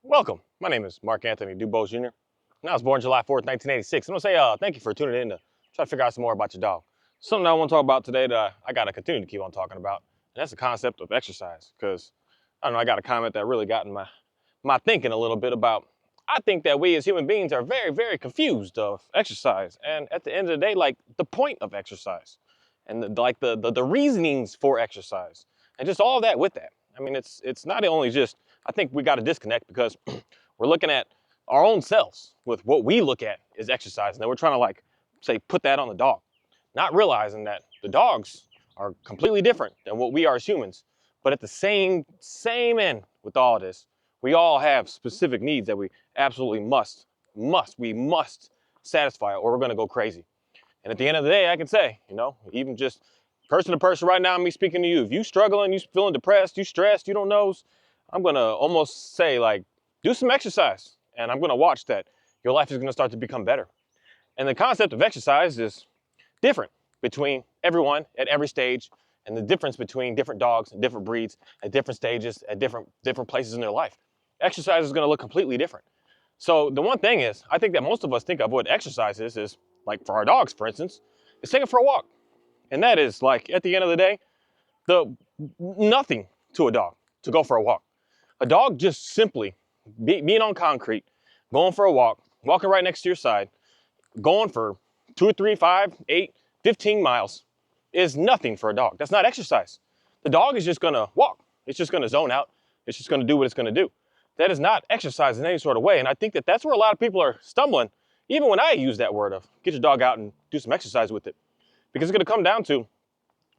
Welcome. My name is Mark Anthony Dubose Jr. and I was born July 4th, 1986. I'm going to say thank you for tuning in to try to figure out some more about your dog. Something I want to talk about today that I got to continue to keep on talking about, and that's the concept of exercise. Because, I don't know, I got a comment that really got in my thinking a little bit about, I think that we as human beings are very, very confused of exercise. And at the end of the day, like the point of exercise and the reasonings for exercise and just all that with that. I mean, it's not only just, I think we got to disconnect because we're looking at our own selves with what we look at as exercise. And then we're trying to like, say, put that on the dog, not realizing that the dogs are completely different than what we are as humans. But at the same end with all of this, we all have specific needs that we absolutely must satisfy or we're going to go crazy. And at the end of the day, I can say, even just person to person right now, me speaking to you, if you struggling, you feeling depressed, you stressed, you don't know, I'm going to almost say like, do some exercise. And I'm going to watch that your life is going to start to become better. And the concept of exercise is different between everyone at every stage, and the difference between different dogs and different breeds at different stages at different places in their life. Exercise is going to look completely different. So the one thing is, I think that most of us think of what exercise is like for our dogs, for instance, is taking for a walk. And that is like, at the end of the day, nothing to a dog to go for a walk. A dog just simply being on concrete, going for a walk, walking right next to your side, going for 2, 3, 5, 8, 15 miles is nothing for a dog. That's not exercise. The dog is just gonna walk. It's just gonna zone out. It's just gonna do what it's gonna do. That is not exercise in any sort of way. And I think that that's where a lot of people are stumbling, even when I use that word of get your dog out and do some exercise with it. Because it's gonna come down to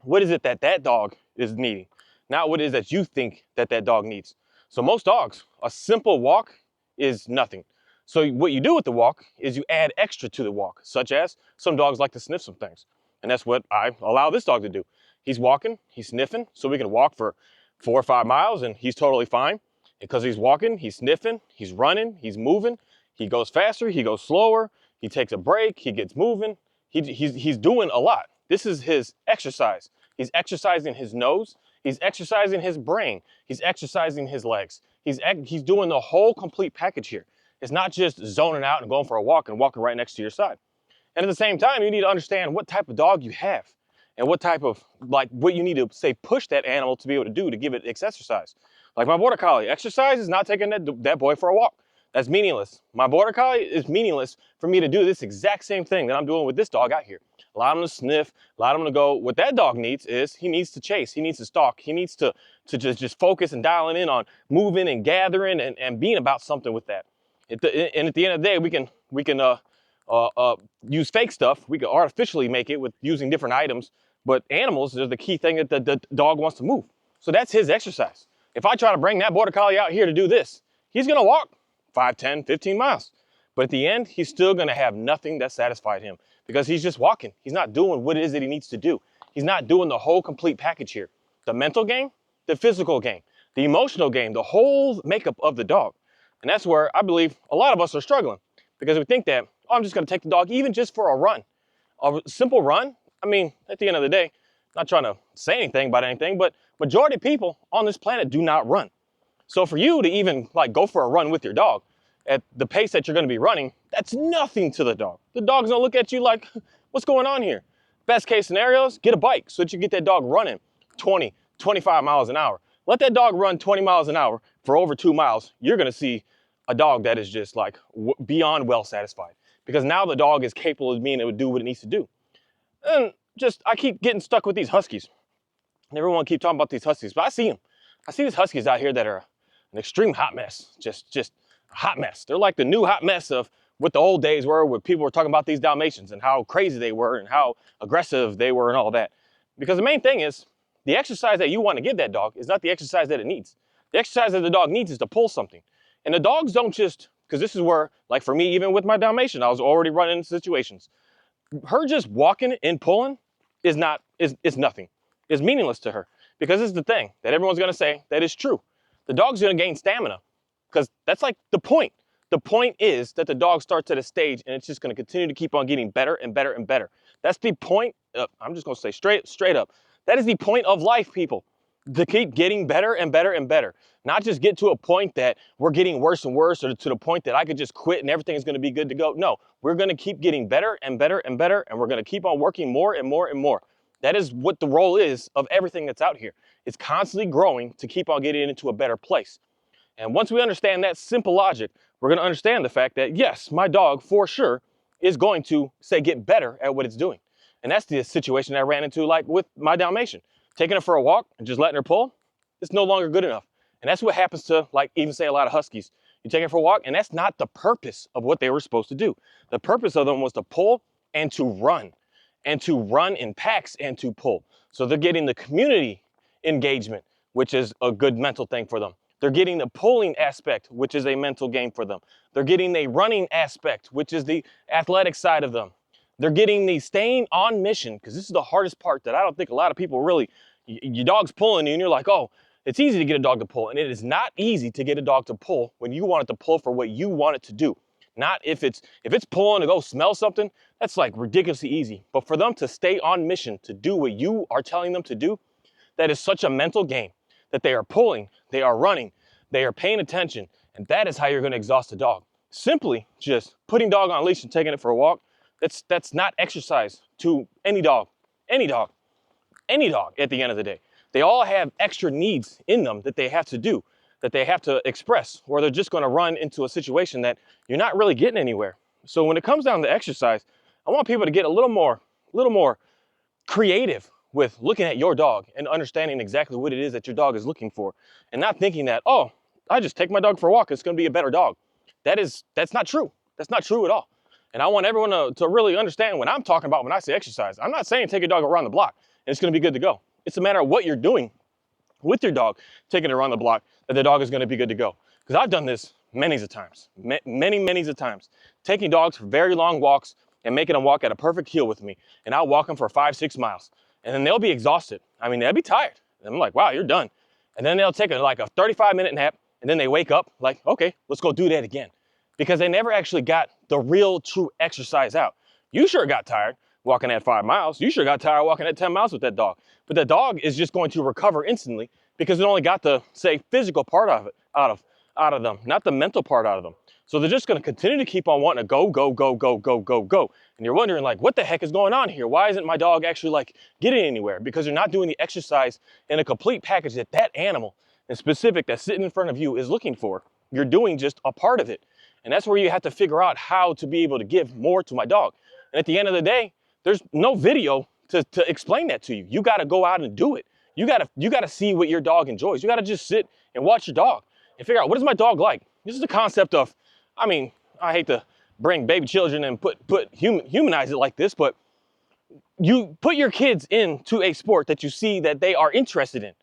what is it that that dog is needing, not what it is that you think that that dog needs. So most dogs, a simple walk is nothing. So what you do with the walk is you add extra to the walk, such as some dogs like to sniff some things. And that's what I allow this dog to do. He's walking, he's sniffing, so we can walk for 4 or 5 miles and he's totally fine. Because he's walking, he's sniffing, he's running, he's moving, he goes faster, he goes slower, he takes a break, he gets moving, he's doing a lot. This is his exercise. He's exercising his nose, he's exercising his brain, he's exercising his legs. He's doing the whole complete package here. It's not just zoning out and going for a walk and walking right next to your side. And at the same time, you need to understand what type of dog you have and what type of, like, what you need to, say, push that animal to be able to do to give it its exercise. Like my Border Collie, exercise is not taking that boy for a walk. That's meaningless. My Border Collie is meaningless for me to do this exact same thing that I'm doing with this dog out here. Allow him to sniff, allow him to go. What that dog needs is he needs to chase, he needs to stalk, he needs to just focus and dialing in on moving and gathering and being about something with that. And at the end of the day, we can use fake stuff. We can artificially make it with using different items, but animals are the key thing that the dog wants to move. So that's his exercise. If I try to bring that Border Collie out here to do this, he's gonna walk 5, 10, 15 miles. But at the end, he's still gonna have nothing that satisfied him because he's just walking. He's not doing what it is that he needs to do. He's not doing the whole complete package here. The mental game, the physical game, the emotional game, the whole makeup of the dog. And that's where I believe a lot of us are struggling because we think that, oh, I'm just gonna take the dog even just for a run. A simple run, I mean, at the end of the day, not trying to say anything about anything, but majority of people on this planet do not run. So for you to even like go for a run with your dog at the pace that you're gonna be running, that's nothing to the dog. The dog's gonna look at you like, what's going on here? Best case scenarios, get a bike so that you get that dog running 20, 25 miles an hour. Let that dog run 20 miles an hour for over 2 miles. You're gonna see a dog that is just like beyond well satisfied because now the dog is capable of being able to do what it needs to do. And just, I keep getting stuck with these huskies. And everyone keep talking about these huskies, but I see them. I see these huskies out here that are an extreme hot mess, just a hot mess. They're like the new hot mess of what the old days were where people were talking about these Dalmatians and how crazy they were and how aggressive they were and all that. Because the main thing is, the exercise that you want to give that dog is not the exercise that it needs. The exercise that the dog needs is to pull something. And the dogs don't just, because this is where, like for me, even with my Dalmatian, I was already running into situations. Her just walking and pulling is nothing. It's meaningless to her because it's the thing that everyone's going to say that is true. The dog's going to gain stamina because that's like the point. The point is that the dog starts at a stage and it's just going to continue to keep on getting better and better and better. That's the point. I'm just going to say straight up. That is the point of life, people. to keep getting better and better and better. Not just get to a point that we're getting worse and worse, or to the point that I could just quit and everything is going to be good to go. No, we're going to keep getting better and better and better, and we're going to keep on working more and more and more. That is what the role is of everything that's out here. It's constantly growing to keep on getting into a better place. And once we understand that simple logic, we're going to understand the fact that, yes, my dog for sure is going to, say, get better at what it's doing. And that's the situation I ran into, like with my Dalmatian. Taking her for a walk and just letting her pull, it's no longer good enough. And that's what happens to, like, even say a lot of Huskies. You take her for a walk, and that's not the purpose of what they were supposed to do. The purpose of them was to pull and to run in packs and to pull. So they're getting the community engagement, which is a good mental thing for them. They're getting the pulling aspect, which is a mental game for them. They're getting the running aspect, which is the athletic side of them. They're getting the staying on mission, because this is the hardest part that I don't think a lot of people really, your dog's pulling you and you're like, oh, it's easy to get a dog to pull. And it is not easy to get a dog to pull when you want it to pull for what you want it to do. Not if it's pulling to go smell something, that's like ridiculously easy. But for them to stay on mission to do what you are telling them to do, that is such a mental game, that they are pulling, they are running, they are paying attention, and that is how you're going to exhaust a dog. Simply just putting dog on a leash and taking it for a walk, that's not exercise to any dog at the end of the day. They all have extra needs in them that they have to do, that they have to express, or they're just going to run into a situation that you're not really getting anywhere. So when it comes down to exercise, I want people to get a little more creative with looking at your dog and understanding exactly what it is that your dog is looking for, and not thinking that, oh, I just take my dog for a walk, it's going to be a better dog. That's not true. That's not true at all. And I want everyone to really understand what I'm talking about when I say exercise. I'm not saying take your dog around the block and it's going to be good to go. It's a matter of what you're doing with your dog, taking it around the block, that the dog is going to be good to go. Because I've done this many a times, taking dogs for very long walks and making them walk at a perfect heel with me. And I'll walk them for 5-6 miles. And then they'll be exhausted. I mean, they'll be tired. And I'm like, wow, you're done. And then they'll take a 35-minute nap, and then they wake up like, okay, let's go do that again. Because they never actually got the real true exercise out. You sure got tired walking at 5 miles. You sure got tired walking at 10 miles with that dog. But the dog is just going to recover instantly because it only got the, say, physical part of it out of them, not the mental part out of them. So they're just going to continue to keep on wanting to go. And you're wondering, like, what the heck is going on here? Why isn't my dog actually, like, getting anywhere? Because you're not doing the exercise in a complete package that animal in specific that's sitting in front of you is looking for. You're doing just a part of it. And that's where you have to figure out how to be able to give more to my dog. And at the end of the day, there's no video to explain that to you. You got to go out and do it. You got to see what your dog enjoys. You got to just sit and watch your dog and figure out, what is my dog like? This is the concept of, I mean, I hate to bring baby children and humanize it like this, but you put your kids into a sport that you see that they are interested in.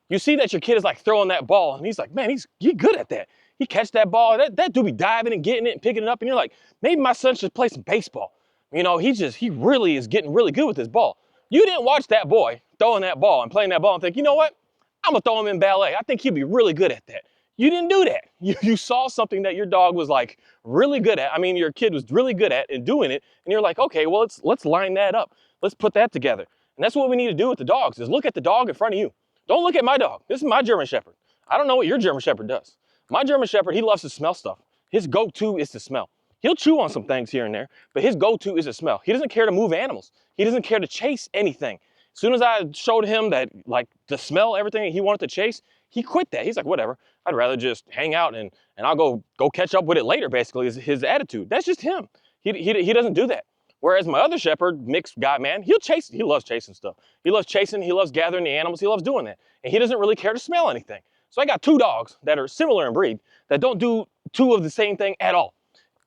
You see that your kid is like throwing that ball and he's like, man, he's good at that. He catch that ball, that dude be diving and getting it and picking it up, and you're like, maybe my son should play some baseball. You know, he really is getting really good with his ball. You didn't watch that boy throwing that ball and playing that ball and think, you know what? I'm gonna throw him in ballet. I think he'd be really good at that. You didn't do that. You saw something that your dog was like really good at. I mean, your kid was really good at and doing it, and you're like, okay, well, let's line that up. Let's put that together. And that's what we need to do with the dogs, is look at the dog in front of you. Don't look at my dog. This is my German Shepherd. I don't know what your German Shepherd does. My German Shepherd, he loves to smell stuff. His go-to is to smell. He'll chew on some things here and there, but his go-to is to smell. He doesn't care to move animals. He doesn't care to chase anything. As soon as I showed him that, like, to smell everything he wanted to chase, he quit that. He's like, whatever. I'd rather just hang out and I'll go catch up with it later, basically, is his attitude. That's just him. He doesn't do that. Whereas my other shepherd, mixed guy, man, he'll chase. He loves chasing stuff. He loves chasing. He loves gathering the animals. He loves doing that. And he doesn't really care to smell anything. So I got two dogs that are similar in breed that don't do two of the same thing at all.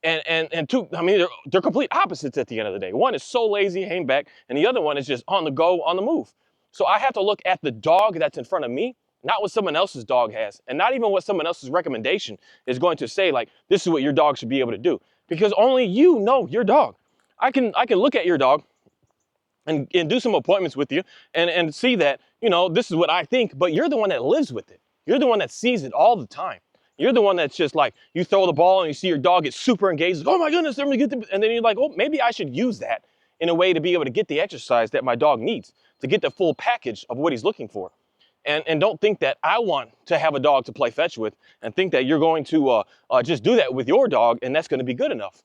And two, I mean, they're complete opposites at the end of the day. One is so lazy, hang back, and the other one is just on the go, on the move. So I have to look at the dog that's in front of me, not what someone else's dog has, and not even what someone else's recommendation is going to say, like, this is what your dog should be able to do. Because only you know your dog. I can look at your dog and do some appointments with you and see that, you know, this is what I think, but you're the one that lives with it. You're the one that sees it all the time. You're the one that's just like, you throw the ball and you see your dog get super engaged. Oh my goodness, and then you're like, oh, maybe I should use that in a way to be able to get the exercise that my dog needs, to get the full package of what he's looking for. And don't think that I want to have a dog to play fetch with and think that you're going to just do that with your dog and that's going to be good enough.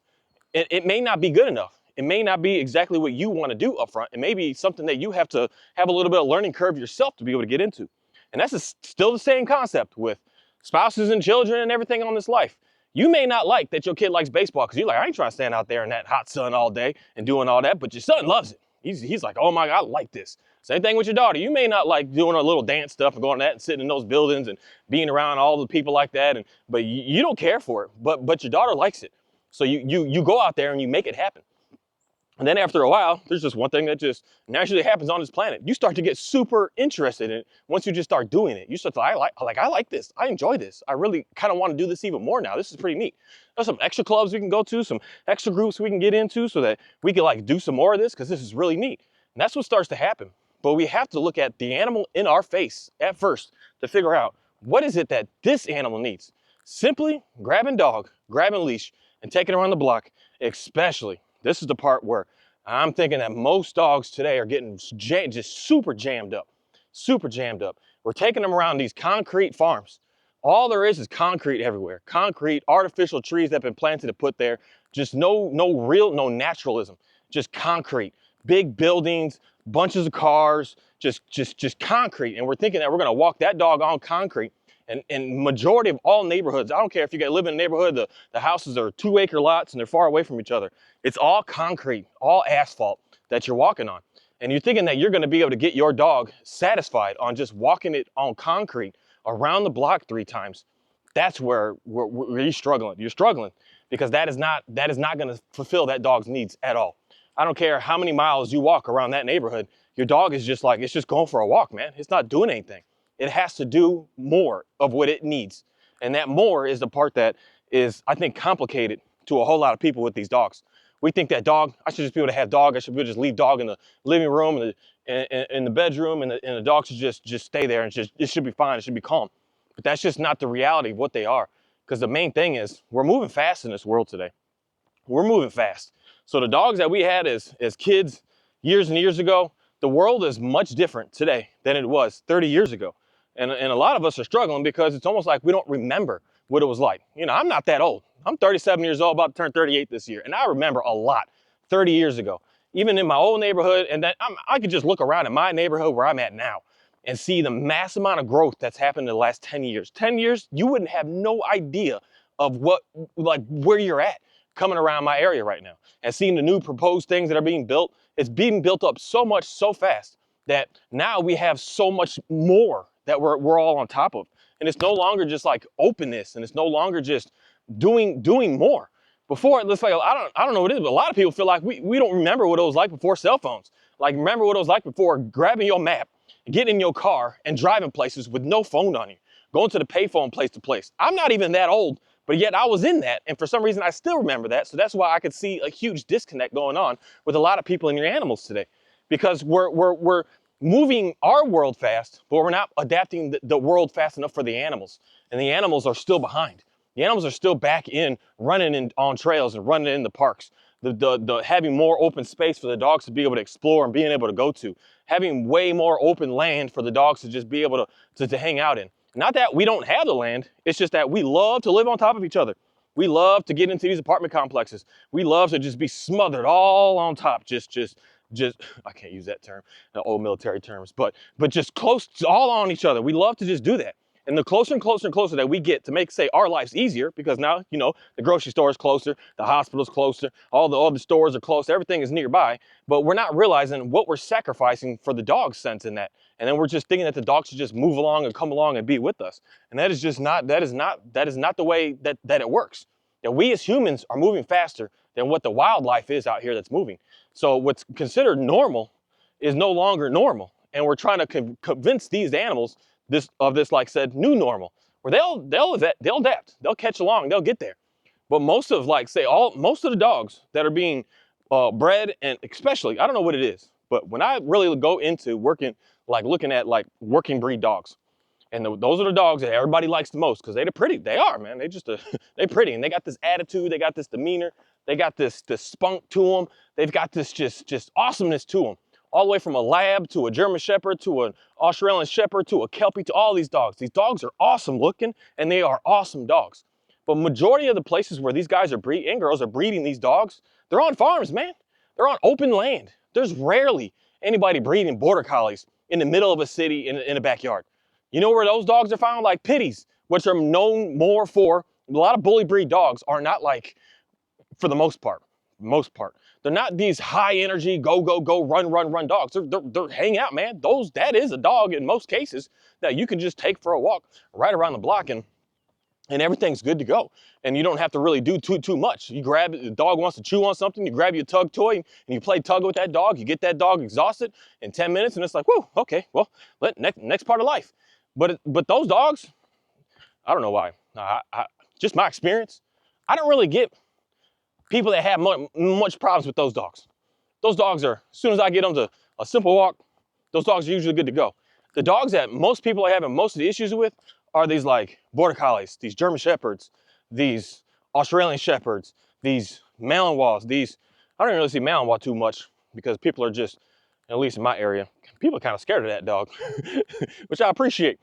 It may not be good enough. It may not be exactly what you want to do up front. It may be something that you have to have a little bit of learning curve yourself to be able to get into. And that's still the same concept with spouses and children and everything on this life. You may not like that your kid likes baseball because you're like, I ain't trying to stand out there in that hot sun all day and doing all that, but your son loves it. He's like, oh my God, I like this. Same thing with your daughter. You may not like doing a little dance stuff and going to that and sitting in those buildings and being around all the people like that, but you don't care for it, but your daughter likes it. So you go out there and you make it happen. And then after a while, there's just one thing that just naturally happens on this planet. You start to get super interested in it once you just start doing it. You start to, I like this. I enjoy this. I really kind of want to do this even more now. This is pretty neat. There's some extra clubs we can go to, some extra groups we can get into so that we can like do some more of this because this is really neat. And that's what starts to happen. But we have to look at the animal in our face at first to figure out what is it that this animal needs. Simply grabbing dog, grabbing leash, and taking her around the block, especially. This is the part where I'm thinking that most dogs today are getting just super jammed up, super jammed up. We're taking them around these concrete farms. All there is concrete everywhere. Concrete, artificial trees that have been planted and put there. Just no naturalism, just concrete. Big buildings, bunches of cars, just concrete. And we're thinking that we're gonna walk that dog on concrete. And majority of all neighborhoods, I don't care if you live in a neighborhood, the houses are 2-acre lots and they're far away from each other. It's all concrete, all asphalt that you're walking on. And you're thinking that you're gonna be able to get your dog satisfied on just walking it on concrete around the block 3 times. That's where you're struggling. You're struggling because that is not gonna fulfill that dog's needs at all. I don't care how many miles you walk around that neighborhood, your dog is just like, it's just going for a walk, man. It's not doing anything. It has to do more of what it needs. And that more is the part that is, I think, complicated to a whole lot of people with these dogs. We think that dog, I should just be able to have dog. I should be able to just leave dog in the living room and in the bedroom, and the dog should just stay there and it should be fine. It should be calm. But that's just not the reality of what they are. Because the main thing is we're moving fast in this world today. We're moving fast. So the dogs that we had as kids years and years ago, the world is much different today than it was 30 years ago. And a lot of us are struggling because it's almost like we don't remember what it was like. You know, I'm not that old. I'm 37 years old, about to turn 38 this year. And I remember a lot 30 years ago, even in my old neighborhood. And then I could just look around in my neighborhood where I'm at now and see the mass amount of growth that's happened in the last 10 years. 10 years, you wouldn't have no idea of where you're at coming around my area right now and seeing the new proposed things that are being built. It's being built up so much, so fast that now we have so much more that we're all on top of. And it's no longer just like openness, and it's no longer just doing more. Before, it looks like, I don't know what it is, but a lot of people feel like we don't remember what it was like before cell phones. Like, remember what it was like before grabbing your map, getting in your car and driving places with no phone on you, going to the payphone place to place. I'm not even that old, but yet I was in that. And for some reason, I still remember that. So that's why I could see a huge disconnect going on with a lot of people and your animals today, because we're moving our world fast, but we're not adapting the world fast enough for the animals. And the animals are still behind. The animals are still back in running on trails and running in the parks. The having more open space for the dogs to be able to explore and being able to go to. Having way more open land for the dogs to just be able to hang out in. Not that we don't have the land, it's just that we love to live on top of each other. We love to get into these apartment complexes. We love to just be smothered all on top, just I can't use that term, the old military terms, but just close all on each other. We love to just do that. And the closer and closer and closer that we get to make, say, our lives easier, because now, you know, the grocery store is closer, the hospital's closer, all the stores are close, everything is nearby, but we're not realizing what we're sacrificing for the dog's sense in that. And then we're just thinking that the dog should just move along and come along and be with us. And that is just not, that is not the way that it works. That we as humans are moving faster than what the wildlife is out here that's moving. So what's considered normal is no longer normal. And we're trying to convince these animals this, like I said, new normal, where they'll adapt, they'll catch along, they'll get there. But most of, like, say, most of the dogs that are being bred, and especially, I don't know what it is, but when I really go into working, like looking at like working breed dogs, and those are the dogs that everybody likes the most because they're pretty. They are, man. They just they're pretty, and they got this attitude, they got this demeanor, they got this spunk to them, they've got this just awesomeness to them. all the way from a lab to a German Shepherd to an Australian Shepherd to a Kelpie to all these dogs. These dogs are awesome looking and they are awesome dogs. But majority of the places where these guys are and girls are breeding these dogs, they're on farms, man. They're on open land. There's rarely anybody breeding border collies in the middle of a city in a backyard. You know where those dogs are found? Like pitties, which are known more for, a lot of bully breed dogs are not like, for the most part, they're not these high energy, go, go, go, run, run, run dogs. They're hang out, man. That is a dog in most cases that you can just take for a walk right around the block and everything's good to go. And you don't have to really do too much. You grab it, the dog wants to chew on something, you grab your tug toy and you play tug with that dog, you get that dog exhausted in 10 minutes and it's like, whoa, okay, well, next part of life. But those dogs, I don't know why, just my experience, I don't really get people that have much problems with those dogs. Those dogs are, as soon as I get them to a simple walk, those dogs are usually good to go. The dogs that most people are having most of the issues with are these like border collies, these German Shepherds, these Australian Shepherds, these Malinois, I don't really see Malinois too much because people are just, at least in my area, people are kind of scared of that dog, which I appreciate.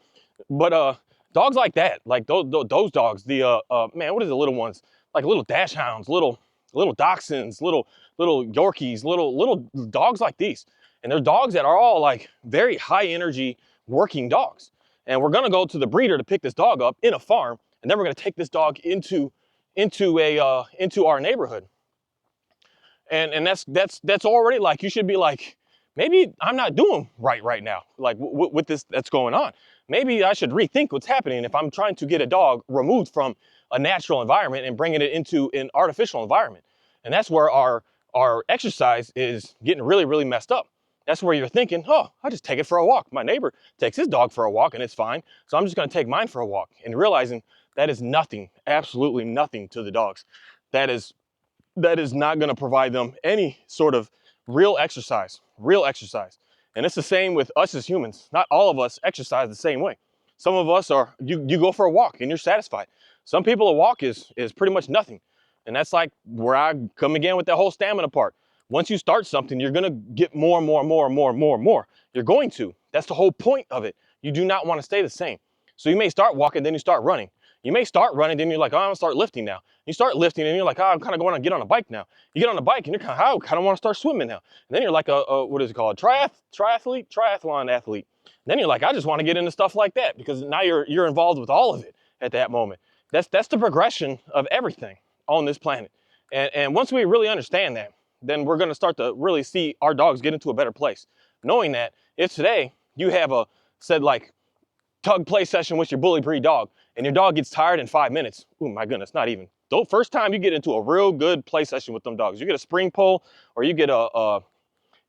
But dogs like that, like those dogs, man, what is the little ones? Like little dash hounds, little dachshunds, little Yorkies, little dogs like these. And they're dogs that are all like very high energy working dogs. And we're gonna go to the breeder to pick this dog up in a farm, and then we're gonna take this dog into our neighborhood. And that's already like, you should be like, maybe I'm not doing right now, like with this that's going on. Maybe I should rethink what's happening if I'm trying to get a dog removed from a natural environment and bringing it into an artificial environment. And that's where our exercise is getting really messed up. That's where you're thinking, oh, I'll just take it for a walk. My neighbor takes his dog for a walk and it's fine. So I'm just gonna take mine for a walk, and realizing that is nothing, absolutely nothing to the dogs. That is not gonna provide them any sort of real exercise. And it's the same with us as humans. Not all of us exercise the same way. Some of us are, you go for a walk and you're satisfied. Some people, a walk is pretty much nothing. And that's like where I come again with that whole stamina part. Once you start something, you're gonna get more and more. You're going to. That's the whole point of it. You do not want to stay the same. So you may start walking, then you start running. You may start running, then you're like, oh, I'm gonna start lifting now. You start lifting and you're like, oh, I'm kind of going to get on a bike now. You get on a bike and you're kind of, I kind of want to start swimming now. And then you're like what is it called? Triathlon athlete. And then you're like, I just want to get into stuff like that, because now you're involved with all of it at that moment. That's the progression of everything on this planet. And once we really understand that, then we're going to start to really see our dogs get into a better place. Knowing that if today you have like tug play session with your bully breed dog and your dog gets tired in 5 minutes, oh my goodness, not even. The first time you get into a real good play session with them dogs, you get a spring pole, or you get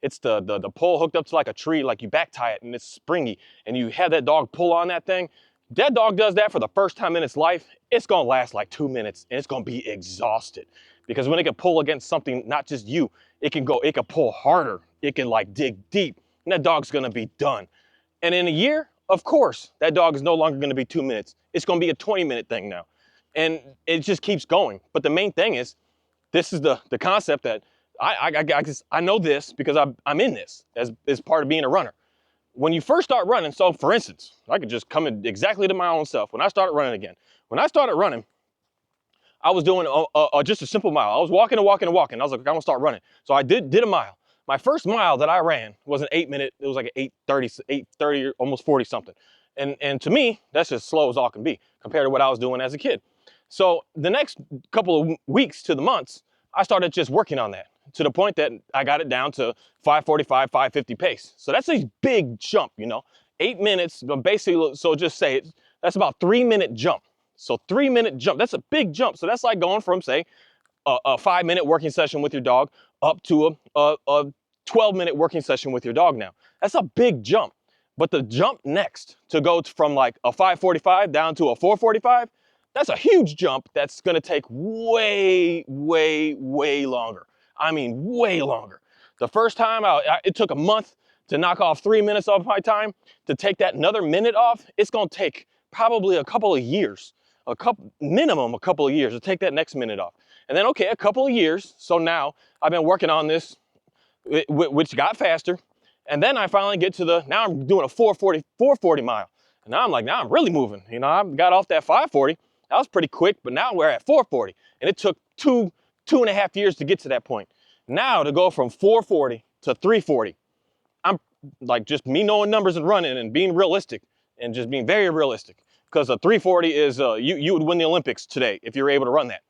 it's the pole hooked up to like a tree, like you back tie it and it's springy, and you have that dog pull on that thing. That dog does that for the first time in its life, it's gonna last like 2 minutes and it's gonna be exhausted. Because when it can pull against something, not just you, it can pull harder, it can like dig deep, and that dog's gonna be done. And in a year, of course, that dog is no longer gonna be 2 minutes. It's gonna be a 20-minute thing now. And it just keeps going. But the main thing is, this is the concept that I know this because I'm in this as part of being a runner. When you first start running, so for instance, I could just come in exactly to my own self. When I started running again, I was doing just a simple mile. I was walking. I was like, I'm gonna start running. So I did a mile. My first mile that I ran was an 8 minute, it was like an 8:30, almost 40 something. And to me, that's as slow as all can be compared to what I was doing as a kid. So the next couple of weeks to the months, I started just working on that to the point that I got it down to 5:45, 5:50 pace. So that's a big jump, 8 minutes, but basically, so just say it, that's about 3 minute jump. So 3 minute jump, that's a big jump. So that's like going from, say, a 5 minute working session with your dog up to a 12 minute working session with your dog now. That's a big jump. But the jump next to go from like a 5:45 down to a 4:45, that's a huge jump that's gonna take way longer. I mean, way longer. The first time, it took a month to knock off 3 minutes off my time. To take that another minute off, it's gonna take probably a couple of years, minimum a couple of years to take that next minute off. And then, okay, a couple of years. So now I've been working on this, which got faster. And then I finally get to now I'm doing a 440 mile. And now I'm like, now I'm really moving. You know, I got off that 540. That was pretty quick, but now we're at 440. And it took two and a half years to get to that point. Now to go from 440 to 340, I'm like, just me knowing numbers and running and being realistic and just being very realistic. Because a 340 is, you would win the Olympics today if you were able to run that.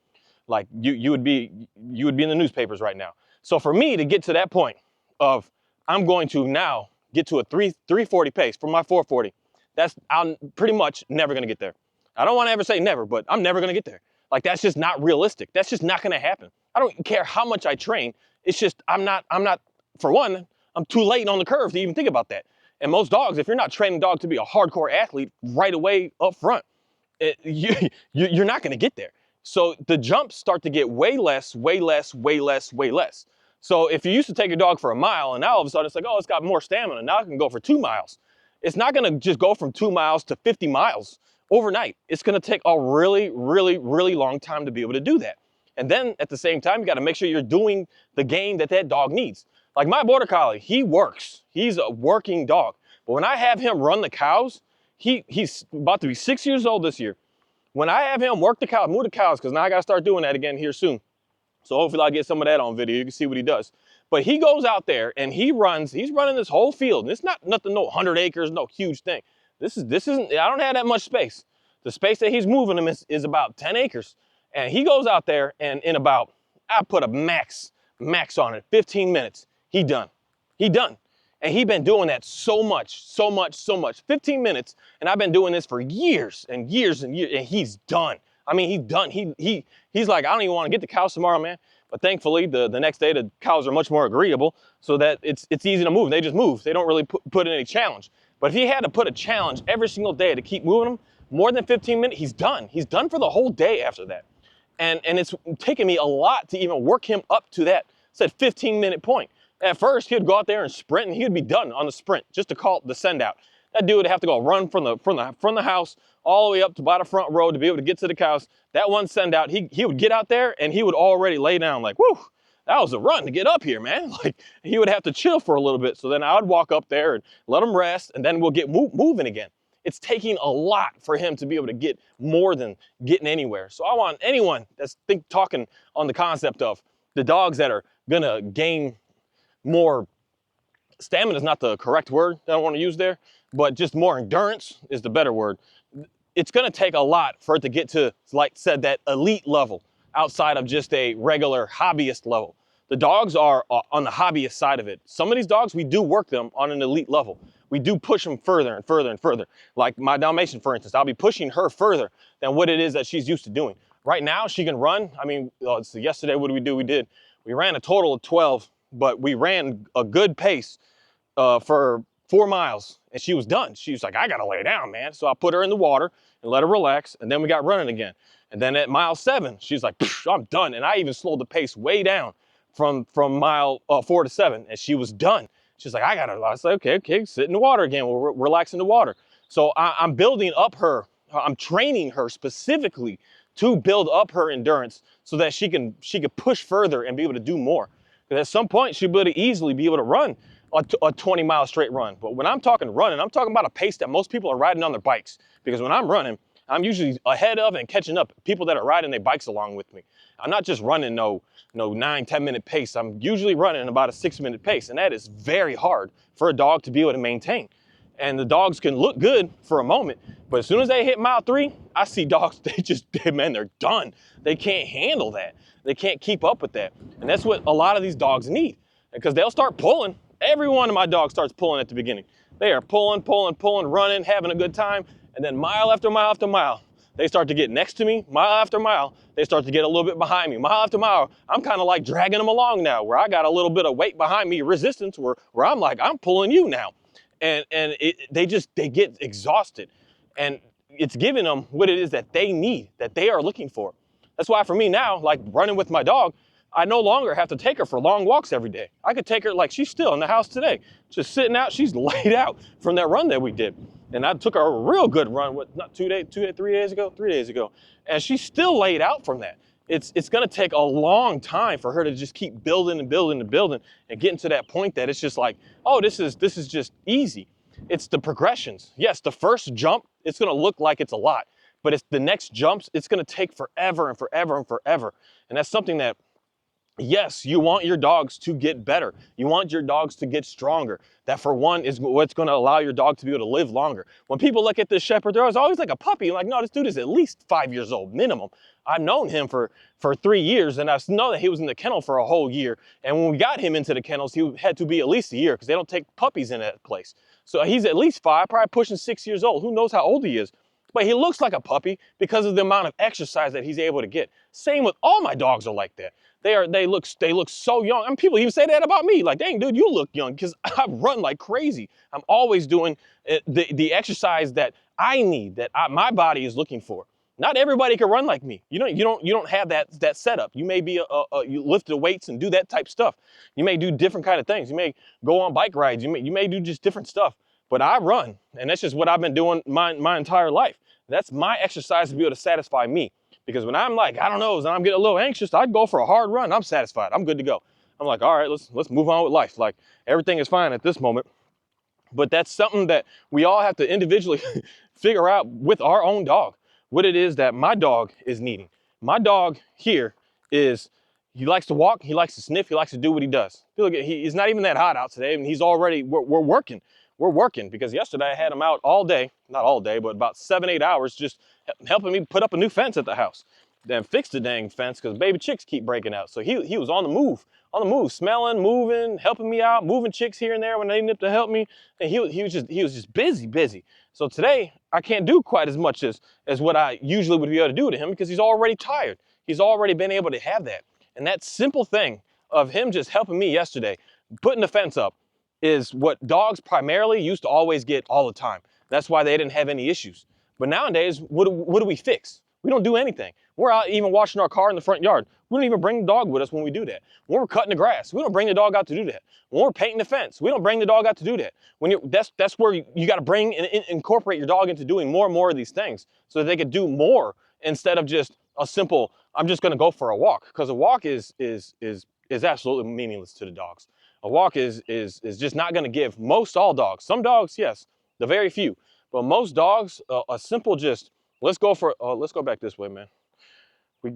Like you would be in the newspapers right now. So for me to get to that point of, I'm going to now get to a 340 pace from my 440, I'm pretty much never gonna get there. I don't wanna ever say never, but I'm never gonna get there. Like, that's just not realistic. That's just not gonna happen. I don't care how much I train. It's just, I'm not, for one, I'm too late on the curve to even think about that. And most dogs, if you're not training dog to be a hardcore athlete right away up front, you're not gonna get there. So the jumps start to get way less. So if you used to take your dog for a mile and now all of a sudden it's like, oh, it's got more stamina, now it can go for 2 miles. It's not gonna just go from 2 miles to 50 miles overnight. It's gonna take a really long time to be able to do that. And then at the same time, you gotta make sure you're doing the game that dog needs. Like my Border Collie, he works. He's a working dog. But when I have him run the cows, he's about to be 6 years old this year. When I have him work the cows, move the cows, because now I gotta start doing that again here soon. So hopefully I'll get some of that on video. You can see what he does. But he goes out there and he's running this whole field. And it's not nothing, no 100 acres, no huge thing. This isn't, I don't have that much space. The space that he's moving them is about 10 acres. And he goes out there and in about, I put a max on it, 15 minutes, he done. And he's been doing that so much, 15 minutes. And I've been doing this for years and years, and he's done. I mean, he's done. He's like, I don't even want to get the cows tomorrow, man. But thankfully, the next day, the cows are much more agreeable so that it's easy to move. They just move. They don't really put in any challenge. But if he had to put a challenge every single day to keep moving them, more than 15 minutes, he's done. He's done for the whole day after that. And it's taken me a lot to even work him up to that, said 15-minute point. At first, he'd go out there and sprint, and he'd be done on the sprint just to call the send out. That dude would have to go run from the house all the way up to about the front row to be able to get to the cows. That one send out, he would get out there and he would already lay down like, whew, that was a run to get up here, man. Like, he would have to chill for a little bit. So then I would walk up there and let him rest, and then we'll get moving again. It's taking a lot for him to be able to get more than getting anywhere. So I want anyone that's talking on the concept of the dogs that are gonna gain more, stamina is not the correct word that I want to use there, but just more endurance is the better word. It's going to take a lot for it to get to, like said, that elite level outside of just a regular hobbyist level. The dogs are on the hobbyist side of it. Some of these dogs, we do work them on an elite level. We do push them further and further and further. Like my Dalmatian, for instance, I'll be pushing her further than what it is that she's used to doing. Right now, she can run. I mean, so yesterday, what did we did? We ran a total of 12, but we ran a good pace for 4 miles, and she was done. She was like, I gotta lay down, man. So I put her in the water and let her relax, and then we got running again. And then at mile 7, she's like, I'm done. And I even slowed the pace way down from mile 4 to 7, and she was done. She's like, I was like, okay, sit in the water again. We'll relax in the water. So I'm building up her, I'm training her specifically to build up her endurance so that she could push further and be able to do more. Because at some point, she'll easily be able to run a 20-mile straight run. But when I'm talking running, I'm talking about a pace that most people are riding on their bikes. Because when I'm running, I'm usually ahead of and catching up people that are riding their bikes along with me. I'm not just running no 9-10 minute pace. I'm usually running about a 6-minute pace, and that is very hard for a dog to be able to maintain. And the dogs can look good for a moment, but as soon as they hit mile 3, I see dogs, they're done. They can't handle that. They can't keep up with that. And that's what a lot of these dogs need, because they'll start pulling. Every one of my dogs starts pulling at the beginning. They are pulling, running, having a good time. And then mile after mile after mile, they start to get next to me. Mile after mile, they start to get a little bit behind me. Mile after mile, I'm kind of like dragging them along now, where I got a little bit of weight behind me, resistance, where I'm like, I'm pulling you now. And they get exhausted. And it's giving them what it is that they need, that they are looking for. That's why for me now, like running with my dog, I no longer have to take her for long walks every day. I could take her, like she's still in the house today, just sitting out. She's laid out from that run that we did. And I took her a real good run, 3 days ago. And she's still laid out from that. it's going to take a long time for her to just keep building and building and building and getting to that point that it's just like, oh, this is just easy. It's the progressions. Yes, the first jump, it's going to look like it's a lot, but it's the next jumps, it's going to take forever and forever and forever. And that's something that, yes, you want your dogs to get better. You want your dogs to get stronger. That, for one, is what's going to allow your dog to be able to live longer. When people look at this shepherd, they're always like a puppy. I'm like, no, this dude is at least 5 years old, minimum. I've known him for 3 years, and I know that he was in the kennel for a whole year. And when we got him into the kennels, he had to be at least a year because they don't take puppies in that place. So he's at least 5, probably pushing 6 years old. Who knows how old he is? But he looks like a puppy because of the amount of exercise that he's able to get. Same with all my dogs are like that. They look so young. I mean, people even say that about me. Like, dang, dude, you look young, because I run like crazy. I'm always doing the exercise that I need, that my body is looking for. Not everybody can run like me. You don't have that setup. You may be you lift the weights and do that type stuff. You may do different kind of things. You may go on bike rides. You may do just different stuff. But I run, and that's just what I've been doing my entire life. That's my exercise to be able to satisfy me. Because when I'm like, I don't know, and I'm getting a little anxious, I'd go for a hard run. I'm satisfied. I'm good to go. I'm like, all right, let's move on with life. Like, everything is fine at this moment. But that's something that we all have to individually figure out with our own dog, what it is that my dog is needing. My dog here he likes to walk, he likes to sniff, he likes to do what he does. It's not even that hot out today, and we're working. We're working because yesterday I had him out all day, not all day, but about 7-8 hours, just helping me put up a new fence at the house. Then fix the dang fence because baby chicks keep breaking out. So he was on the move, smelling, moving, helping me out, moving chicks here and there when they needed to help me. And he was just busy. So today I can't do quite as much as what I usually would be able to do to him because he's already tired. He's already been able to have that. And that simple thing of him just helping me yesterday, putting the fence up, is what dogs primarily used to always get all the time. That's why they didn't have any issues. But nowadays, what do we fix? We don't do anything. We're out even washing our car in the front yard. We don't even bring the dog with us when we do that. When we're cutting the grass, we don't bring the dog out to do that. When we're painting the fence, we don't bring the dog out to do that. That's where you got to bring and incorporate your dog into doing more and more of these things so that they could do more instead of just a simple, I'm just going to go for a walk. Because a walk is absolutely meaningless to the dogs. A walk is just not going to give all dogs. Some dogs, yes, the very few. But most dogs, a simple just, let's go back this way, man.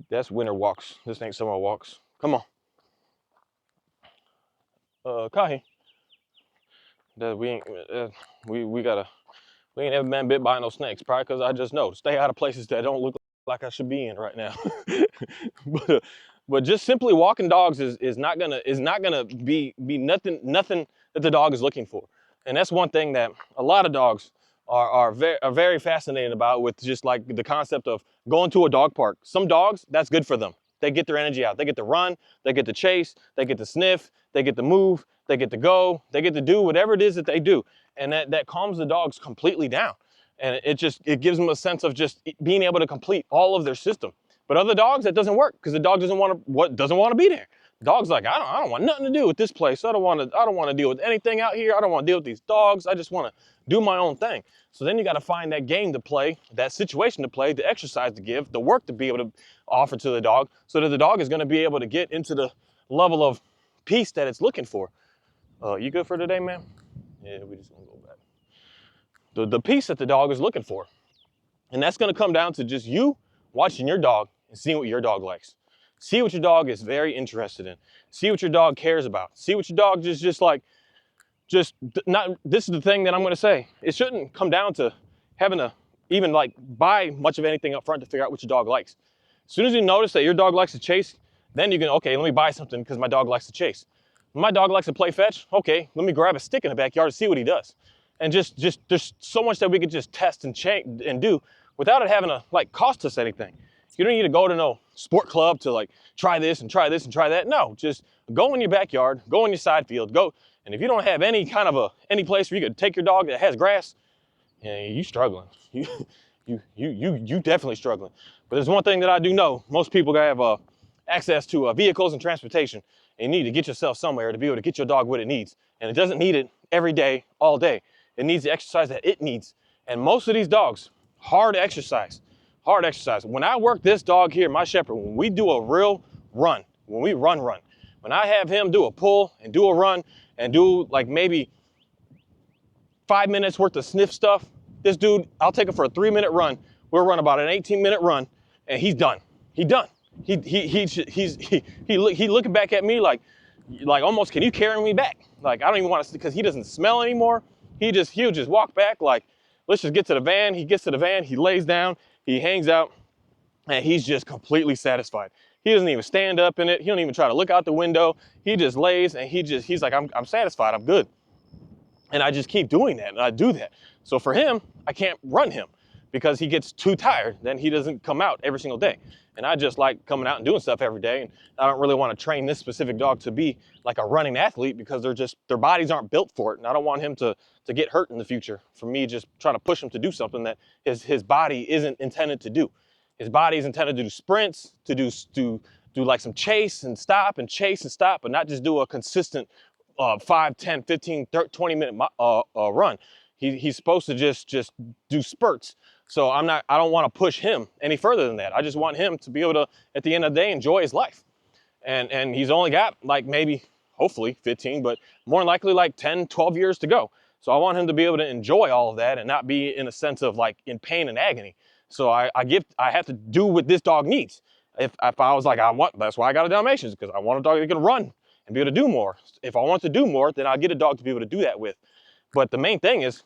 That's winter walks. This ain't summer walks. Come on. Kahi. We ain't ever been bit by no snakes. Probably because I just know to stay out of places that don't look like I should be in right now. But just simply walking dogs is not gonna be nothing that the dog is looking for. And that's one thing that a lot of dogs are very fascinated about, with just like the concept of going to a dog park. Some dogs, that's good for them. They get their energy out. They get to run, they get to chase, they get to sniff, they get to move, they get to go, they get to do whatever it is that they do. And that calms the dogs completely down. And it gives them a sense of just being able to complete all of their system. But other dogs, that doesn't work because the dog doesn't want to be there. The dog's like, I don't want nothing to do with this place. I don't want to deal with anything out here. I don't want to deal with these dogs. I just want to do my own thing. So then you got to find that game to play, that situation to play, the exercise to give, the work to be able to offer to the dog, so that the dog is going to be able to get into the level of peace that it's looking for. You good for today, man? Yeah, we just gonna go back. The peace that the dog is looking for. And that's going to come down to just you watching your dog and seeing what your dog likes. See what your dog is very interested in. See what your dog cares about. See what your dog is just not, this is the thing that I'm going to say. It shouldn't come down to having to even like buy much of anything up front to figure out what your dog likes. As soon as you notice that your dog likes to chase, then you can, okay, let me buy something because my dog likes to chase. My dog likes to play fetch. Okay, let me grab a stick in the backyard to see what he does. And just there's so much that we could just test and change and do without it having to like cost us anything. You don't need to go to no sport club to like try this and try this and try that. No, just go in your backyard, go in your side field, go. And if you don't have any kind of any place where you could take your dog that has grass, yeah, you struggling. You definitely struggling. But there's one thing that I do know: most people have access to vehicles and transportation. And you need to get yourself somewhere to be able to get your dog what it needs. And it doesn't need it every day, all day. It needs the exercise that it needs. And most of these dogs, hard exercise, hard exercise. When I work this dog here, my shepherd, when we do a real run, when we run, when I have him do a pull and do a run and do like maybe 5 minutes worth of sniff stuff, this dude, I'll take him for a 3-minute run. We'll run about an 18-minute run, and he's done. He's done. He looking back at me like almost, can you carry me back? Like, I don't even want to, because he doesn't smell anymore. He'll just walk back like, let's just get to the van. He gets to the van, he lays down, he hangs out, and he's just completely satisfied. He doesn't even stand up in it. He don't even try to look out the window. He just lays and he's like, I'm satisfied, I'm good. And I just keep doing that, and I do that. So for him, I can't run him because he gets too tired. Then he doesn't come out every single day. And I just like coming out and doing stuff every day. And I don't really want to train this specific dog to be like a running athlete because their bodies aren't built for it. And I don't want him to get hurt in the future for me just trying to push him to do something that his body isn't intended to do. His body is intended to do sprints, to do like some chase and stop and chase and stop, but not just do a consistent 5, 10, 15, 30, 20-minute run. He's supposed to just do spurts. So I don't want to push him any further than that. I just want him to be able to, at the end of the day, enjoy his life. And he's only got like maybe, hopefully 15, but more than likely like 10, 12 years to go. So I want him to be able to enjoy all of that and not be in a sense of like in pain and agony. So I have to do what this dog needs. If I was like, that's why I got a Dalmatian, because I want a dog that can run and be able to do more. If I want to do more, then I'll get a dog to be able to do that with. But the main thing is,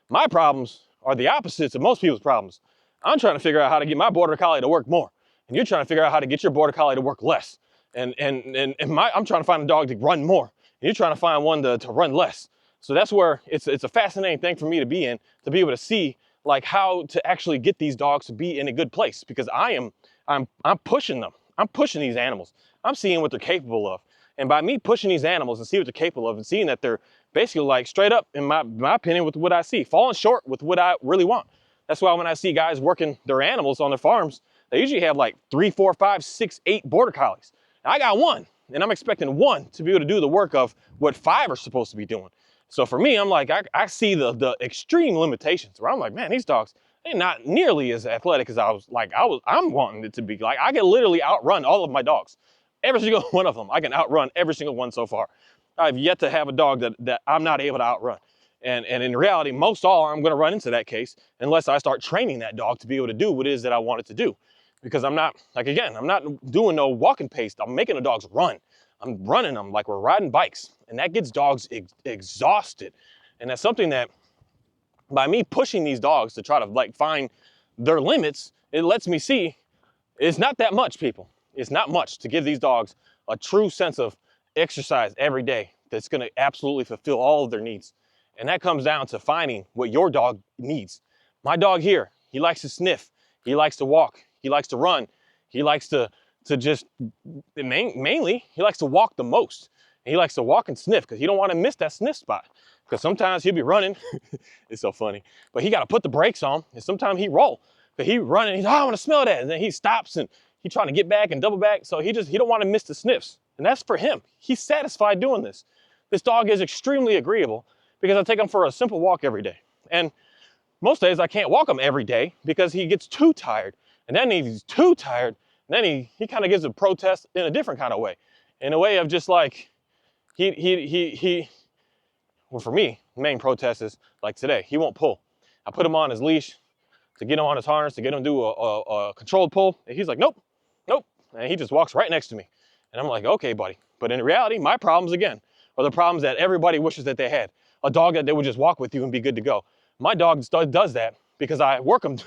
my problems are the opposites of most people's problems. I'm trying to figure out how to get my Border Collie to work more. And you're trying to figure out how to get your Border Collie to work less. I'm trying to find a dog to run more. And you're trying to find one to run less. So that's where it's a fascinating thing for me to be in, to be able to see like how to actually get these dogs to be in a good place, because I'm pushing them. I'm pushing these animals. I'm seeing what they're capable of. And by me pushing these animals and see what they're capable of and seeing that they're basically like straight up, in my opinion, with what I see, falling short with what I really want. That's why when I see guys working their animals on their farms, they usually have like 3, 4, 5, 6, 8 Border Collies. And I got one, and I'm expecting one to be able to do the work of what 5 are supposed to be doing. So for me, I'm like, I see the extreme limitations where I'm like, man, these dogs, they're not nearly as athletic as I'm wanting it to be. Like, I can literally outrun all of my dogs. Every single one of them, I can outrun every single one so far. I've yet to have a dog that I'm not able to outrun. And in reality, most all I'm going to run into that case unless I start training that dog to be able to do what it is that I want it to do. Because I'm not doing no walking pace. I'm making the dogs run. I'm running them like we're riding bikes. And that gets dogs exhausted. And that's something that, by me pushing these dogs to try to like find their limits, it lets me see it's not that much, people. It's not much to give these dogs a true sense of exercise every day that's going to absolutely fulfill all of their needs. And that comes down to finding what your dog needs. My dog here, he likes to sniff. He likes to walk. He likes to run. He likes to just, mainly, he likes to walk the most. And he likes to walk and sniff because he don't want to miss that sniff spot. Because sometimes he'll be running. It's so funny. But he got to put the brakes on. And sometimes he roll. But he running, he's, I want to smell that. And then he stops and he's trying to get back and double back. So he don't want to miss the sniffs. And that's for him. He's satisfied doing this. This dog is extremely agreeable because I take him for a simple walk every day. And most days I can't walk him every day because he gets too tired. And then he's too tired. And then he kind of gives a protest in a different kind of way. In a way of just like, well, for me, the main protest is like today, he won't pull. I put him on his leash to get him on his harness, to get him to do a controlled pull. And he's like, nope, nope. And he just walks right next to me. And I'm like, okay, buddy. But in reality, my problems again are the problems that everybody wishes that they had. A dog that they would just walk with you and be good to go. My dog does that because I work him to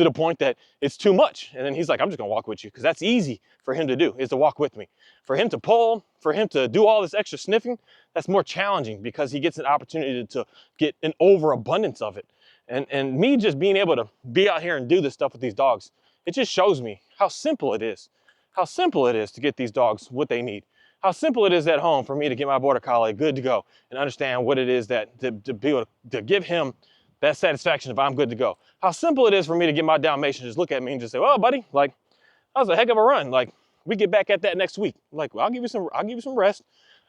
the point that it's too much. And then he's like, I'm just gonna walk with you, because that's easy for him to do, is to walk with me. For him to pull, for him to do all this extra sniffing, that's more challenging because he gets an opportunity to get an overabundance of it. And me just being able to be out here and do this stuff with these dogs, it just shows me how simple it is. How simple it is to get these dogs what they need. How simple it is at home for me to get my Border Collie good to go and understand what it is that to be able to give him that satisfaction if I'm good to go. How simple it is for me to get my Dalmatian just look at me and just say, well, buddy, like, that was a heck of a run. Like, we get back at that next week. Like, well, I'll give you some rest.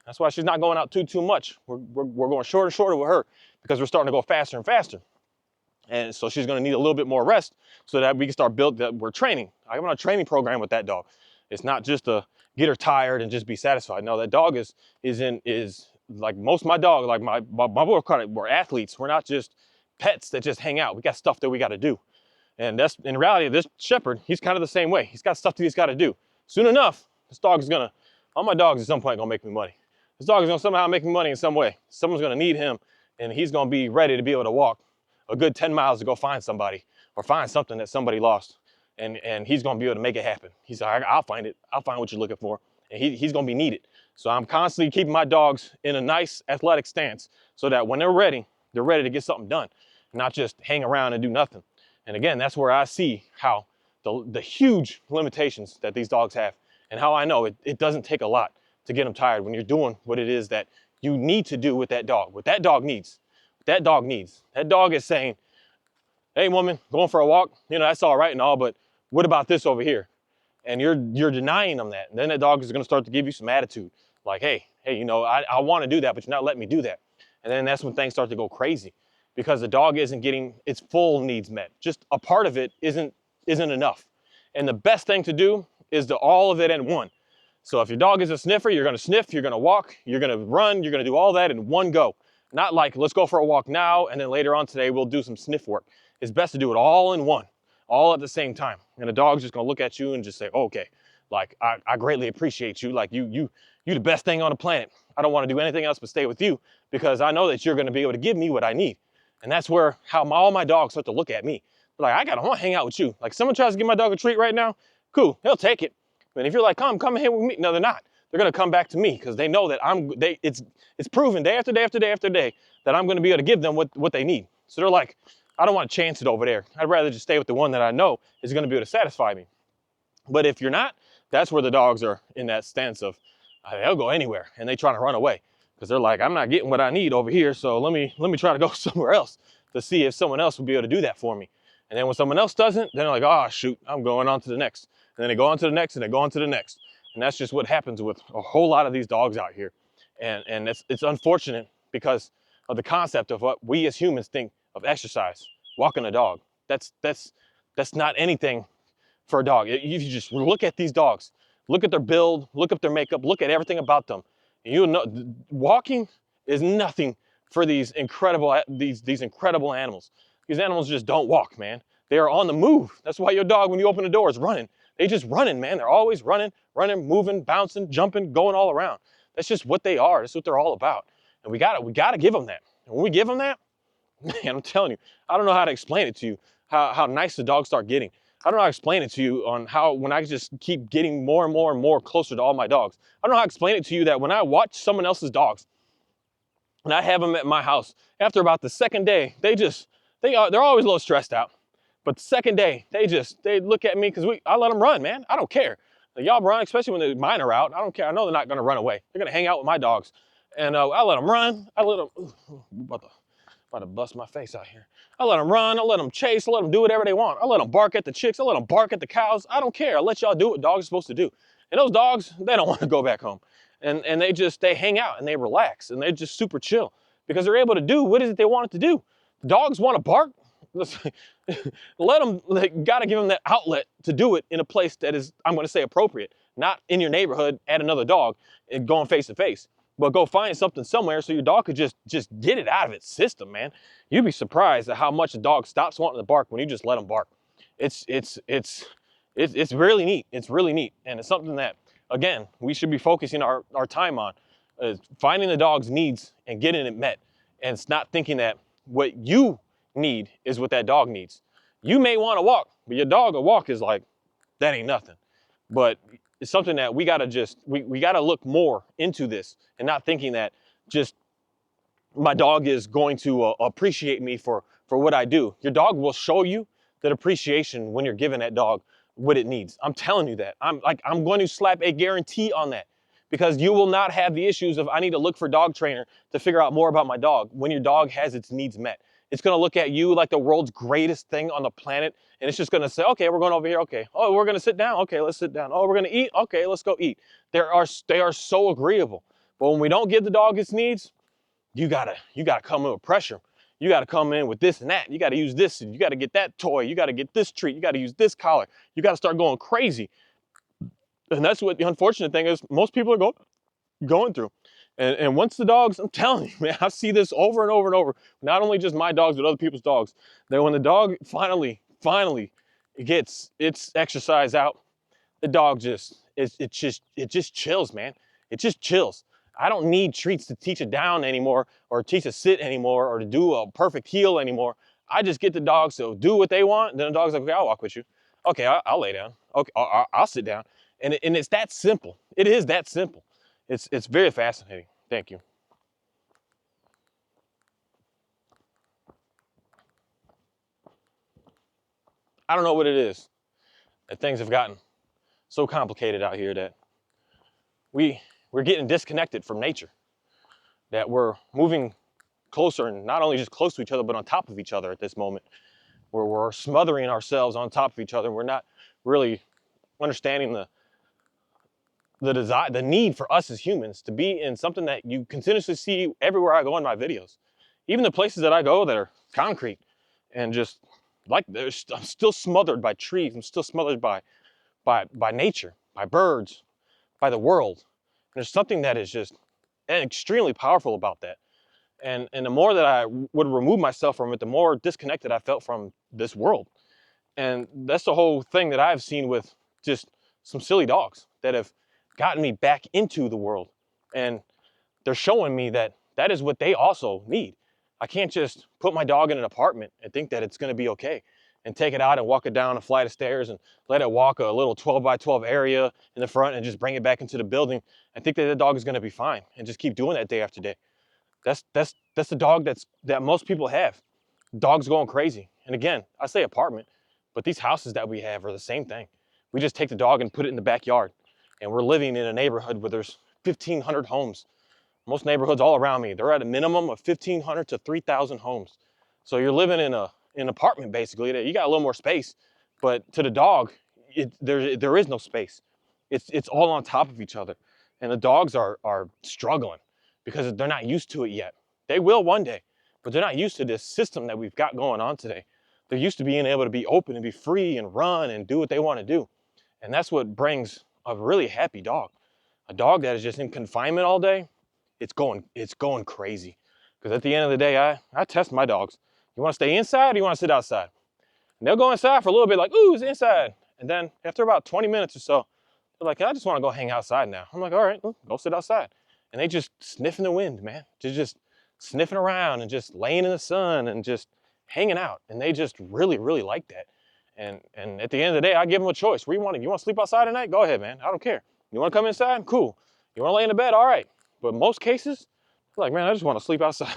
That's why she's not going out too much. We're going shorter and shorter with her because we're starting to go faster and faster. And so she's going to need a little bit more rest so that we can start we're training. I'm on a training program with that dog. It's not just to get her tired and just be satisfied. No, that dog is like most of my dog, like my boy, we're athletes. We're not just pets that just hang out. We got stuff that we got to do. And that's, in reality, this shepherd, he's kind of the same way. He's got stuff that he's got to do. Soon enough, this dog is gonna, all my dogs at some point gonna make me money. This dog is gonna somehow make me money in some way. Someone's gonna need him, and he's gonna be ready to be able to walk a good 10 miles to go find somebody or find something that somebody lost. And he's gonna be able to make it happen. He's like, I'll find it. I'll find what you're looking for. And he's gonna be needed. So I'm constantly keeping my dogs in a nice athletic stance so that when they're ready to get something done, not just hang around and do nothing. And again, that's where I see how the huge limitations that these dogs have, and how I know it doesn't take a lot to get them tired when you're doing what it is that you need to do with that dog, what that dog needs. That dog needs. That dog is saying, hey woman, going for a walk, you know, that's all right and all, but what about this over here? And you're denying them that. And then that dog is gonna start to give you some attitude. Like, hey, you know, I wanna do that, but you're not letting me do that. And then that's when things start to go crazy, because the dog isn't getting its full needs met. Just a part of it isn't enough. And the best thing to do is all of it in one. So if your dog is a sniffer, you're gonna sniff, you're gonna walk, you're gonna run, you're gonna do all that in one go. Not like, let's go for a walk now, and then later on today, we'll do some sniff work. It's best to do it all in one, all at the same time. And the dog's just gonna look at you and just say, okay, like, I greatly appreciate you. Like, you the best thing on the planet. I don't wanna do anything else but stay with you, because I know that you're gonna be able to give me what I need. And that's where all my dogs start to look at me. They're like, I want to hang out with you. Like, someone tries to give my dog a treat right now, cool, he'll take it. But if you're like, come here with me, no, they're not. They're gonna come back to me, because they know that it's proven day after day after day after day that I'm gonna be able to give them what they need. So they're like, I don't want to chance it over there. I'd rather just stay with the one that I know is gonna be able to satisfy me. But if you're not, that's where the dogs are in that stance of, they'll go anywhere, and they trying to run away. Because they're like, I'm not getting what I need over here, so let me try to go somewhere else to see if someone else will be able to do that for me. And then when someone else doesn't, then they're like, oh shoot, I'm going on to the next. And then they go on to the next, and they go on to the next. And that's just what happens with a whole lot of these dogs out here. And it's unfortunate because of the concept of what we as humans think of exercise, walking a dog. That's not anything for a dog. If you just look at these dogs, look at their build, look at their makeup, look at everything about them, you'll know walking is nothing for these incredible animals. These animals just don't walk, man. They are on the move. That's why your dog, when you open the door, is running. They just running, man. They're always running, moving, bouncing, jumping, going all around. That's just what they are. That's what they're all about. And we gotta give them that. And when we give them that, man, I'm telling you, I don't know how to explain it to you, how nice the dogs start getting. I don't know how to explain it to you on how, when I just keep getting more and more and more closer to all my dogs. I don't know how to explain it to you that when I watch someone else's dogs and I have them at my house, after about the second day, they're always a little stressed out. But the second day, they look at me, because I let them run, man. I don't care. Y'all run, especially when mine are out. I don't care. I know they're not gonna run away. They're gonna hang out with my dogs. And I let them run. I let them, about to bust my face out here. I let them run, I let them chase, I let them do whatever they want. I let them bark at the chicks, I let them bark at the cows. I don't care. I let y'all do what dogs are supposed to do. And those dogs, they don't want to go back home. And they hang out and they relax and they're just super chill because they're able to do what is it they want it to do. Dogs want to bark. Let them, gotta give them that outlet to do it in a place that is, I'm gonna say, appropriate. Not in your neighborhood at another dog and going face to face. But go find something somewhere so your dog could just get it out of its system, man. You'd be surprised at how much a dog stops wanting to bark when you just let them bark. It's really neat. It's really neat. And it's something that, again, we should be focusing our time on, finding the dog's needs and getting it met. And it's not thinking that what you need is what that dog needs. You may want to walk, but your dog a walk is like, that ain't nothing. But it's something that we gotta we gotta look more into this and not thinking that just my dog is going to appreciate me for what I do. Your dog will show you that appreciation when you're giving that dog what it needs. I'm telling you that. I'm going to slap a guarantee on that, because you will not have the issues of I need to look for dog trainer to figure out more about my dog when your dog has its needs met. It's gonna look at you like the world's greatest thing on the planet, and it's just gonna say, okay, we're going over here, okay. Oh, we're gonna sit down, okay, let's sit down. Oh, we're gonna eat, okay, let's go eat. They are so agreeable. But when we don't give the dog its needs, you gotta come with pressure. You got to come in with this and that. You got to use this, and you got to get that toy. You got to get this treat. You got to use this collar. You got to start going crazy. And that's what the unfortunate thing is most people are going through. And once the dogs, I'm telling you, man, I see this over and over and over. Not only just my dogs, but other people's dogs. That when the dog finally gets its exercise out, the dog it just chills, man. It just chills. I don't need treats to teach it down anymore, or teach it sit anymore, or to do a perfect heel anymore. I just get the dogs to do what they want. And then the dog's like, okay, I'll walk with you. Okay, I'll lay down. Okay, I'll sit down. And it's that simple. It is that simple. It's very fascinating. Thank you. I don't know what it is that things have gotten so complicated out here that we're getting disconnected from nature, that we're moving closer, and not only just close to each other, but on top of each other at this moment, where we're smothering ourselves on top of each other. We're not really understanding the desire, the need for us as humans to be in something that you continuously see everywhere I go in my videos. Even the places that I go that are concrete and just like I'm still smothered by trees. I'm still smothered by nature, by birds, by the world. And there's something that is just extremely powerful about that. And the more that I would remove myself from it, the more disconnected I felt from this world. And that's the whole thing that I've seen with just some silly dogs that have gotten me back into the world. And they're showing me that that is what they also need. I can't just put my dog in an apartment and think that it's going to be okay, and take it out and walk it down a flight of stairs and let it walk a little 12 by 12 area in the front and just bring it back into the building and think that the dog is going to be fine and just keep doing that day after day. That's the dog that most people have. Dogs going crazy. And again, I say apartment, but these houses that we have are the same thing. We just take the dog and put it in the backyard, and we're living in a neighborhood where there's 1,500 homes. Most neighborhoods all around me, they're at a minimum of 1,500 to 3,000 homes. So you're living in an apartment basically. You got a little more space, but to the dog, there is no space. It's all on top of each other, and the dogs are struggling because they're not used to it yet. They will one day, but they're not used to this system that we've got going on today. They're used to being able to be open and be free and run and do what they want to do, and that's what brings a really happy dog. A dog that is just in confinement all day, it's going crazy. Because at the end of the day, I test my dogs. You want to stay inside or you want to sit outside? And they'll go inside for a little bit, like, ooh, it's inside. And then after about 20 minutes or so, they're like, I just want to go hang outside now. I'm like, all right, well, go sit outside. And they just sniffing the wind, man. Just sniffing around and just laying in the sun and just hanging out. And they just really, really like that. And at the end of the day, I give them a choice. Where you want to sleep outside tonight? Go ahead, man. I don't care. You want to come inside? Cool. You want to lay in the bed? All right. But most cases, like, man, I just want to sleep outside.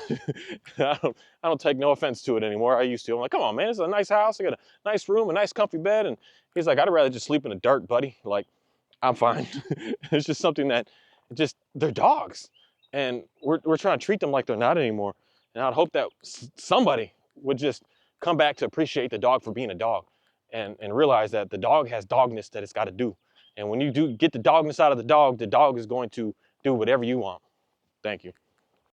I don't take no offense to it anymore. I used to. I'm like, come on, man, it's a nice house. I got a nice room, a nice comfy bed. And he's like, I'd rather just sleep in the dirt, buddy. Like, I'm fine. It's just something that they're dogs. And we're trying to treat them like they're not anymore. And I'd hope that somebody would just come back to appreciate the dog for being a dog, and realize that the dog has dogness that it's got to do. And when you do get the dogness out of the dog is going to do whatever you want. Thank you.